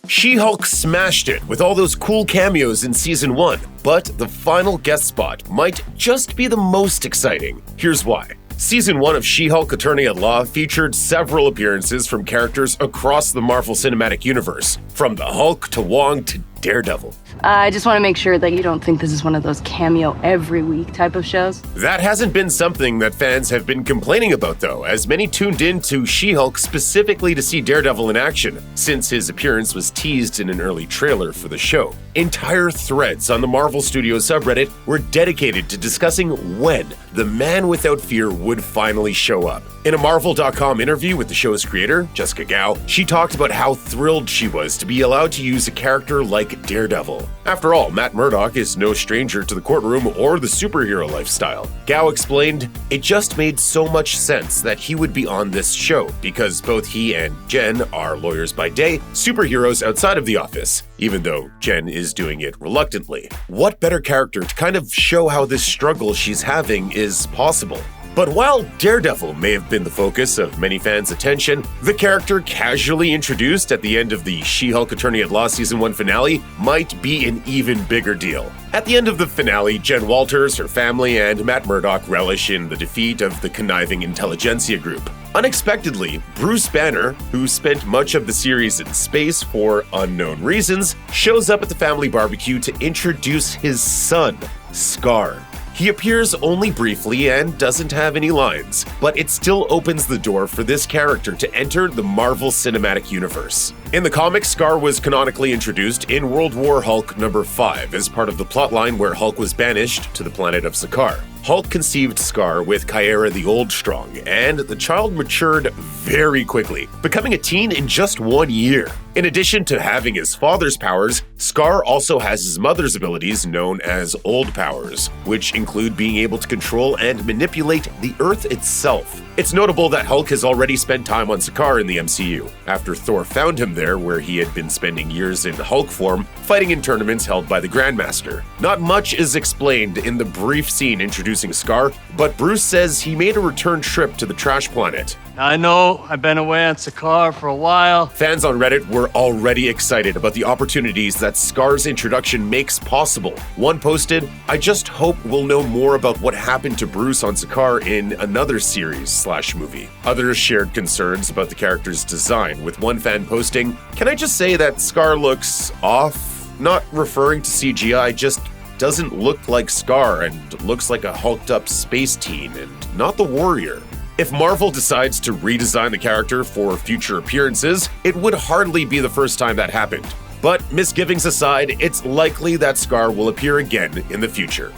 She-Hulk smashed it with all those cool cameos in Season 1, but the final guest spot might just be the most exciting. Here's why. Season 1 of She-Hulk Attorney at Law featured several appearances from characters across the Marvel Cinematic Universe, from the Hulk to Wong to Daredevil. I just want to make sure that you don't think this is one of those cameo every week type of shows. That hasn't been something that fans have been complaining about, though, as many tuned in to She-Hulk specifically to see Daredevil in action, since his appearance was teased in an early trailer for the show. Entire threads on the Marvel Studios subreddit were dedicated to discussing when the Man Without Fear would finally show up. In a Marvel.com interview with the show's creator, Jessica Gao, she talked about how thrilled she was to be allowed to use a character like Daredevil. After all, Matt Murdock is no stranger to the courtroom or the superhero lifestyle. Gao explained, "It just made so much sense that he would be on this show, because both he and Jen are lawyers by day, superheroes outside of the office, even though Jen is doing it reluctantly. What better character to kind of show how this struggle she's having is possible?" But while Daredevil may have been the focus of many fans' attention, the character casually introduced at the end of the She-Hulk Attorney at Law Season 1 finale might be an even bigger deal. At the end of the finale, Jen Walters, her family, and Matt Murdock relish in the defeat of the conniving intelligentsia group. Unexpectedly, Bruce Banner, who spent much of the series in space for unknown reasons, shows up at the family barbecue to introduce his son, Scar. He appears only briefly and doesn't have any lines, but it still opens the door for this character to enter the Marvel Cinematic Universe. In the comics, Scar was canonically introduced in World War Hulk number 5 as part of the plotline where Hulk was banished to the planet of Sakaar. Hulk conceived Scar with Kyra the Old Strong, and the child matured very quickly, becoming a teen in just 1 year. In addition to having his father's powers, Scar also has his mother's abilities known as Old Powers, which include being able to control and manipulate the Earth itself. It's notable that Hulk has already spent time on Sakaar in the MCU, after Thor found him there where he had been spending years in Hulk form, fighting in tournaments held by the Grandmaster. Not much is explained in the brief scene introducing Scar, but Bruce says he made a return trip to the Trash Planet. I know, I've been away on Sakaar for a while. Fans on Reddit were already excited about the opportunities that Scar's introduction makes possible. One posted, "I just hope we'll know more about what happened to Bruce on Sakaar in another series/movie." Others shared concerns about the character's design, with one fan posting, "Can I just say that Scar looks off?" Not referring to CGI, just doesn't look like Scar and looks like a hulked up space teen and not the warrior. If Marvel decides to redesign the character for future appearances, it would hardly be the first time that happened. But misgivings aside, it's likely that Scar will appear again in the future.